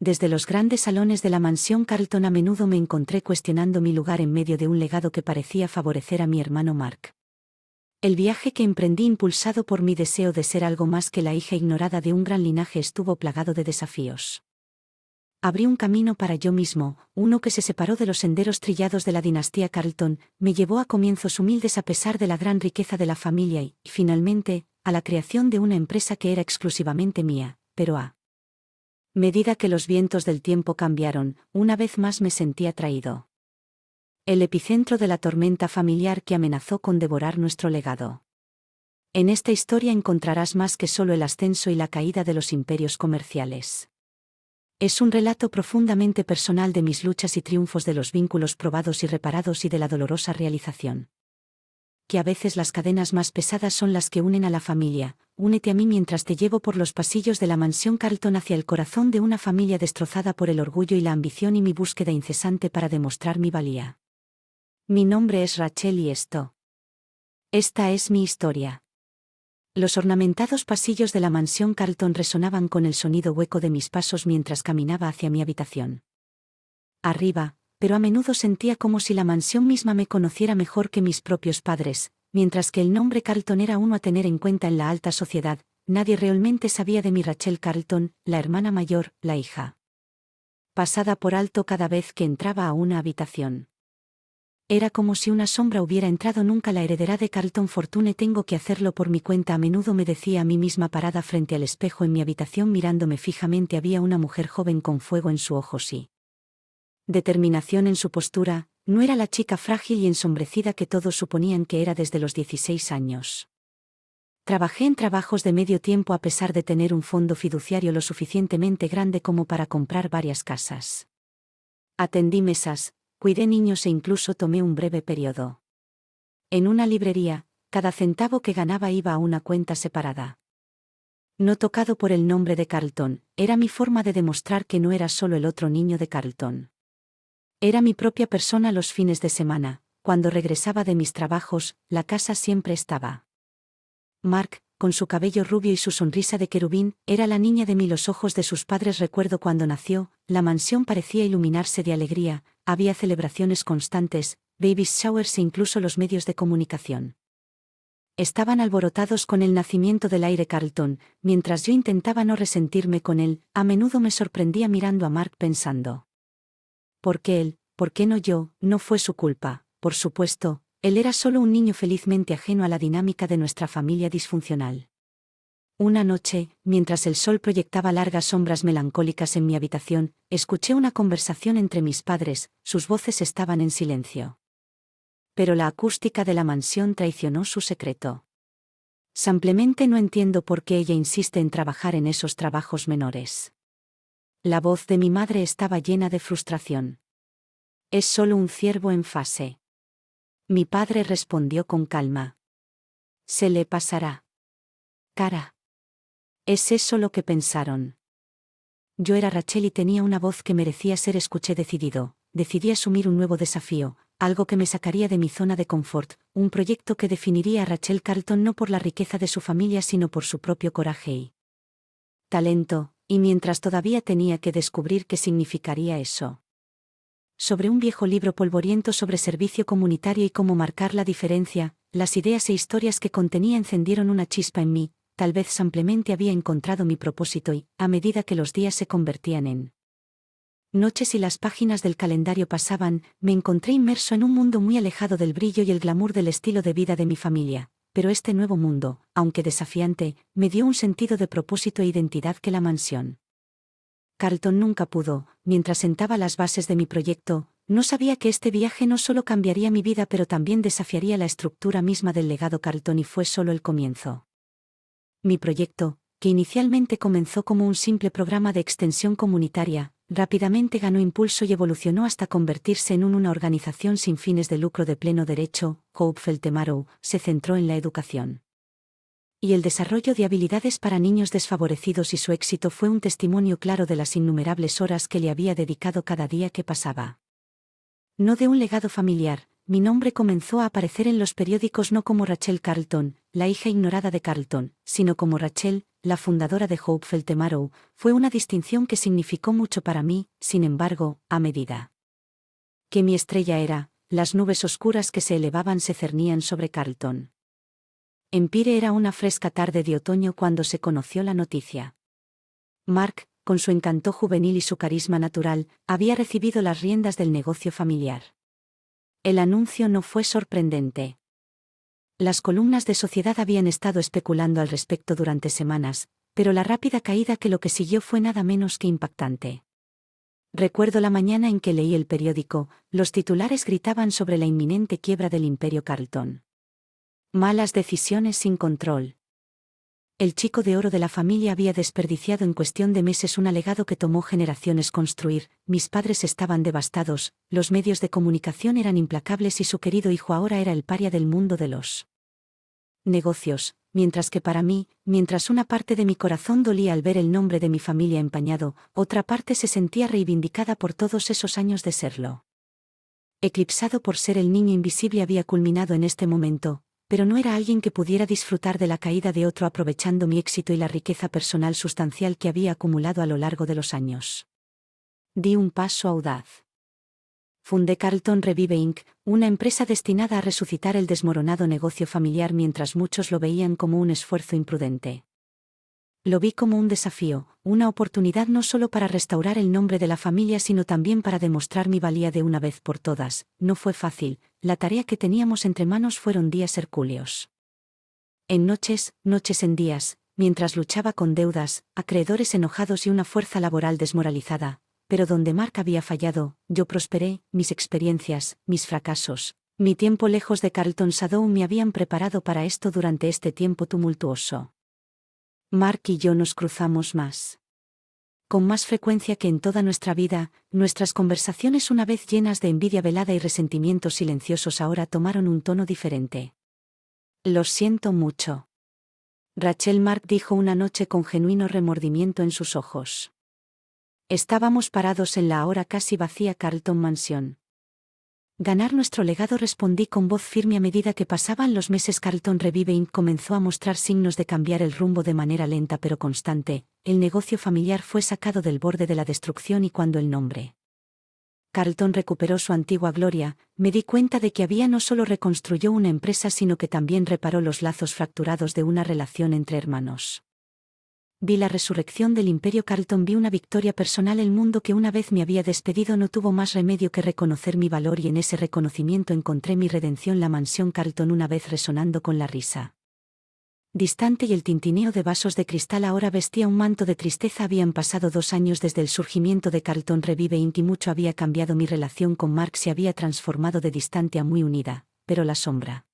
Desde los grandes salones de la mansión Carlton a menudo me encontré cuestionando mi lugar en medio de un legado que parecía favorecer a mi hermano Mark. El viaje que emprendí impulsado por mi deseo de ser algo más que la hija ignorada de un gran linaje estuvo plagado de desafíos. Abrí un camino para yo mismo, uno que se separó de los senderos trillados de la dinastía Carlton, me llevó a comienzos humildes a pesar de la gran riqueza de la familia y, finalmente, a la creación de una empresa que era exclusivamente mía, pero a medida que los vientos del tiempo cambiaron, una vez más me sentí atraído. El epicentro de la tormenta familiar que amenazó con devorar nuestro legado. En esta historia encontrarás más que solo el ascenso y la caída de los imperios comerciales. Es un relato profundamente personal de mis luchas y triunfos, de los vínculos probados y reparados y de la dolorosa realización que a veces las cadenas más pesadas son las que unen a la familia. Únete a mí mientras te llevo por los pasillos de la mansión Carlton hacia el corazón de una familia destrozada por el orgullo y la ambición y mi búsqueda incesante para demostrar mi valía. Mi nombre es Rachel y esta es mi historia. Los ornamentados pasillos de la mansión Carlton resonaban con el sonido hueco de mis pasos mientras caminaba hacia mi habitación. Arriba, pero a menudo sentía como si la mansión misma me conociera mejor que mis propios padres, mientras que el nombre Carlton era uno a tener en cuenta en la alta sociedad. Nadie realmente sabía de mi Rachel Carlton, la hermana mayor, la hija pasada por alto cada vez que entraba a una habitación. Era como si una sombra hubiera entrado. Nunca la heredera de Carlton Fortune, tengo que hacerlo por mi cuenta, a menudo me decía a mí misma parada frente al espejo en mi habitación mirándome fijamente. Había una mujer joven con fuego en sus ojos y determinación en su postura. No era la chica frágil y ensombrecida que todos suponían que era desde los 16 años. Trabajé en trabajos de medio tiempo a pesar de tener un fondo fiduciario lo suficientemente grande como para comprar varias casas. Atendí mesas, cuidé niños e incluso tomé un breve periodo en una librería. Cada centavo que ganaba iba a una cuenta separada. No tocado por el nombre de Carlton, era mi forma de demostrar que no era solo el otro niño de Carlton. Era mi propia persona. Los fines de semana, cuando regresaba de mis trabajos, la casa siempre estaba. Mark, con su cabello rubio y su sonrisa de querubín, era la niña de mí. Los ojos de sus padres. Recuerdo cuando nació, la mansión parecía iluminarse de alegría. Había celebraciones constantes, baby showers e incluso los medios de comunicación estaban alborotados con el nacimiento del aire Carlton. Mientras yo intentaba no resentirme con él, a menudo me sorprendía mirando a Mark pensando: ¿por qué él? ¿Por qué no yo? No fue su culpa, por supuesto. Él era solo un niño felizmente ajeno a la dinámica de nuestra familia disfuncional. Una noche, mientras el sol proyectaba largas sombras melancólicas en mi habitación, escuché una conversación entre mis padres. Sus voces estaban en silencio. Pero la acústica de la mansión traicionó su secreto. Simplemente no entiendo por qué ella insiste en trabajar en esos trabajos menores. La voz de mi madre estaba llena de frustración. Es solo un ciervo en fase. Mi padre respondió con calma: se le pasará. Cara. ¿Es eso lo que pensaron? Yo era Rachel y tenía una voz que merecía ser escuché. Decidí asumir un nuevo desafío, algo que me sacaría de mi zona de confort, un proyecto que definiría a Rachel Carlton no por la riqueza de su familia sino por su propio coraje y talento, y mientras todavía tenía que descubrir qué significaría eso. Sobre un viejo libro polvoriento sobre servicio comunitario y cómo marcar la diferencia, las ideas e historias que contenía encendieron una chispa en mí. Tal vez simplemente había encontrado mi propósito y, a medida que los días se convertían en noches y las páginas del calendario pasaban, me encontré inmerso en un mundo muy alejado del brillo y el glamour del estilo de vida de mi familia. Pero este nuevo mundo, aunque desafiante, me dio un sentido de propósito e identidad que la mansión Carlton nunca pudo. Mientras sentaba las bases de mi proyecto, no sabía que este viaje no solo cambiaría mi vida pero también desafiaría la estructura misma del legado Carlton, y fue solo el comienzo. Mi proyecto, que inicialmente comenzó como un simple programa de extensión comunitaria, rápidamente ganó impulso y evolucionó hasta convertirse en una organización sin fines de lucro de pleno derecho. Hopeful Tomorrow se centró en la educación y el desarrollo de habilidades para niños desfavorecidos, y su éxito fue un testimonio claro de las innumerables horas que le había dedicado cada día que pasaba. No de un legado familiar, mi nombre comenzó a aparecer en los periódicos no como Rachel Carlton, la hija ignorada de Carlton, sino como Rachel, la fundadora de Hopeful Tomorrow. Fue una distinción que significó mucho para mí, sin embargo, a medida que mi estrella era, las nubes oscuras que se elevaban se cernían sobre Carlton. Empire era una fresca tarde de otoño cuando se conoció la noticia. Mark, con su encanto juvenil y su carisma natural, había recibido las riendas del negocio familiar. El anuncio no fue sorprendente. Las columnas de Sociedad habían estado especulando al respecto durante semanas, pero la rápida caída que lo que siguió fue nada menos que impactante. Recuerdo la mañana en que leí el periódico, los titulares gritaban sobre la inminente quiebra del Imperio Carlton. Malas decisiones sin control. El chico de oro de la familia había desperdiciado en cuestión de meses un legado que tomó generaciones construir, mis padres estaban devastados, los medios de comunicación eran implacables y su querido hijo ahora era el paria del mundo de los negocios, mientras que para mí, mientras una parte de mi corazón dolía al ver el nombre de mi familia empañado, otra parte se sentía reivindicada por todos esos años de serlo. Eclipsado por ser el niño invisible había culminado en este momento, pero no era alguien que pudiera disfrutar de la caída de otro aprovechando mi éxito y la riqueza personal sustancial que había acumulado a lo largo de los años. Di un paso audaz. Fundé Carlton Revive Inc., una empresa destinada a resucitar el desmoronado negocio familiar mientras muchos lo veían como un esfuerzo imprudente. Lo vi como un desafío, una oportunidad no solo para restaurar el nombre de la familia sino también para demostrar mi valía de una vez por todas. No fue fácil, la tarea que teníamos entre manos fueron días hercúleos. En noches en días, mientras luchaba con deudas, acreedores enojados y una fuerza laboral desmoralizada, pero donde Mark había fallado, yo prosperé, mis experiencias, mis fracasos, mi tiempo lejos de Carlton Shadow me habían preparado para esto durante este tiempo tumultuoso. Mark y yo nos cruzamos más. Con más frecuencia que en toda nuestra vida, nuestras conversaciones una vez llenas de envidia velada y resentimientos silenciosos ahora tomaron un tono diferente. Lo siento mucho. Rachel Mark dijo una noche con genuino remordimiento en sus ojos. Estábamos parados en la ahora casi vacía Carlton Mansion. Ganar nuestro legado, respondí con voz firme a medida que pasaban los meses. Carlton Revive Inc. comenzó a mostrar signos de cambiar el rumbo de manera lenta pero constante. El negocio familiar fue sacado del borde de la destrucción y cuando el nombre Carlton recuperó su antigua gloria, me di cuenta de que había no solo reconstruyó una empresa sino que también reparó los lazos fracturados de una relación entre hermanos. Vi la resurrección del Imperio Carlton, vi una victoria personal. El mundo que una vez me había despedido no tuvo más remedio que reconocer mi valor y en ese reconocimiento encontré mi redención. La mansión Carlton una vez resonando con la risa distante y el tintineo de vasos de cristal ahora vestía un manto de tristeza. Habían pasado 2 años desde el surgimiento de Carlton Revive Inc. y mucho había cambiado. Mi relación con Mark se había transformado de distante a muy unida, pero la sombra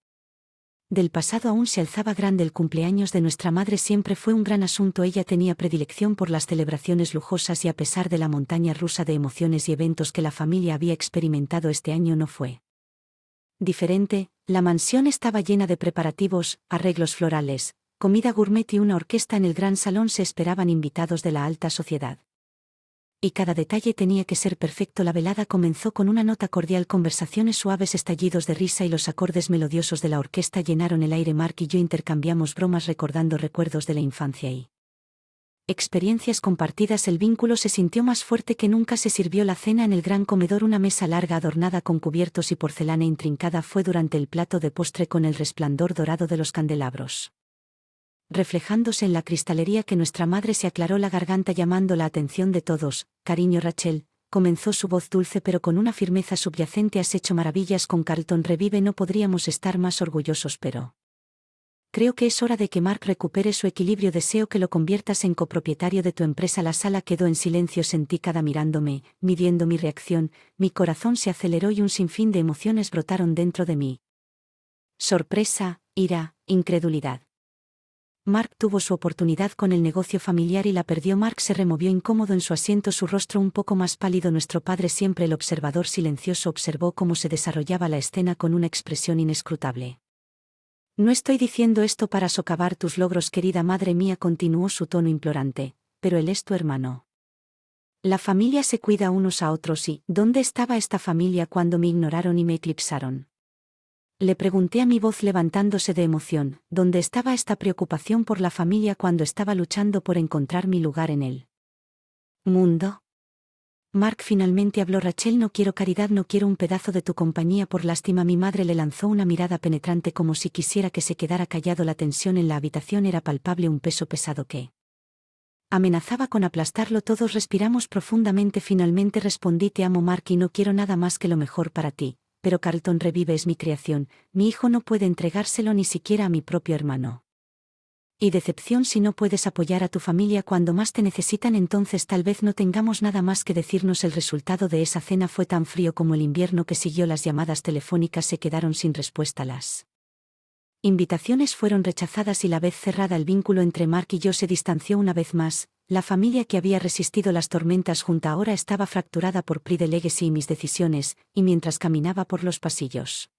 del pasado aún se alzaba grande. El cumpleaños de nuestra madre siempre fue un gran asunto. Ella tenía predilección por las celebraciones lujosas y a pesar de la montaña rusa de emociones y eventos que la familia había experimentado este año no fue diferente. La mansión estaba llena de preparativos, arreglos florales, comida gourmet y una orquesta en el gran salón. Se esperaban invitados de la alta sociedad. Y cada detalle tenía que ser perfecto. La velada comenzó con una nota cordial, conversaciones suaves, estallidos de risa y los acordes melodiosos de la orquesta llenaron el aire. Mark y yo intercambiamos bromas recordando recuerdos de la infancia y experiencias compartidas. El vínculo se sintió más fuerte que nunca. Se sirvió la cena en el gran comedor, una mesa larga adornada con cubiertos y porcelana intrincada fue durante el plato de postre con el resplandor dorado de los candelabros reflejándose en la cristalería que nuestra madre se aclaró la garganta llamando la atención de todos. Cariño Rachel, comenzó su voz dulce pero con una firmeza subyacente. Has hecho maravillas con Carlton Revive, no podríamos estar más orgullosos, pero creo que es hora de que Mark recupere su equilibrio. Deseo que lo conviertas en copropietario de tu empresa. La sala quedó en silencio. Sentí cada mirándome, midiendo mi reacción, mi corazón se aceleró y un sinfín de emociones brotaron dentro de mí. Sorpresa, ira, incredulidad. Mark tuvo su oportunidad con el negocio familiar y la perdió. Mark se removió incómodo en su asiento, su rostro un poco más pálido. Nuestro padre, siempre el observador silencioso, observó cómo se desarrollaba la escena con una expresión inescrutable. No estoy diciendo esto para socavar tus logros, querida madre mía, continuó su tono implorante, pero él es tu hermano. La familia se cuida unos a otros y ¿dónde estaba esta familia cuando me ignoraron y me eclipsaron? Le pregunté a mi voz levantándose de emoción, ¿dónde estaba esta preocupación por la familia cuando estaba luchando por encontrar mi lugar en el mundo? Mark, finalmente habló Rachel, no quiero caridad, no quiero un pedazo de tu compañía por lástima. Mi madre le lanzó una mirada penetrante como si quisiera que se quedara callado. La tensión en la habitación era palpable, un peso pesado que amenazaba con aplastarlo. Todos respiramos profundamente. Finalmente respondí, te amo Mark y no quiero nada más que lo mejor para ti, pero Carlton Revive es mi creación, mi hijo no puede entregárselo ni siquiera a mi propio hermano. Y decepción si no puedes apoyar a tu familia cuando más te necesitan, entonces tal vez no tengamos nada más que decirnos. El resultado de esa cena fue tan frío como el invierno que siguió. Las llamadas telefónicas se quedaron sin respuesta, las invitaciones fueron rechazadas y la vez cerrada el vínculo entre Mark y yo se distanció una vez más. La familia que había resistido las tormentas junta ahora estaba fracturada por Pride Legacy y mis decisiones, y mientras caminaba por los pasillos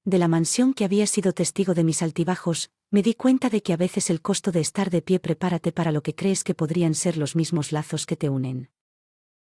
de la mansión que había sido testigo de mis altibajos, me di cuenta de que a veces el costo de estar de pie. Prepárate para lo que crees que podrían ser los mismos lazos que te unen.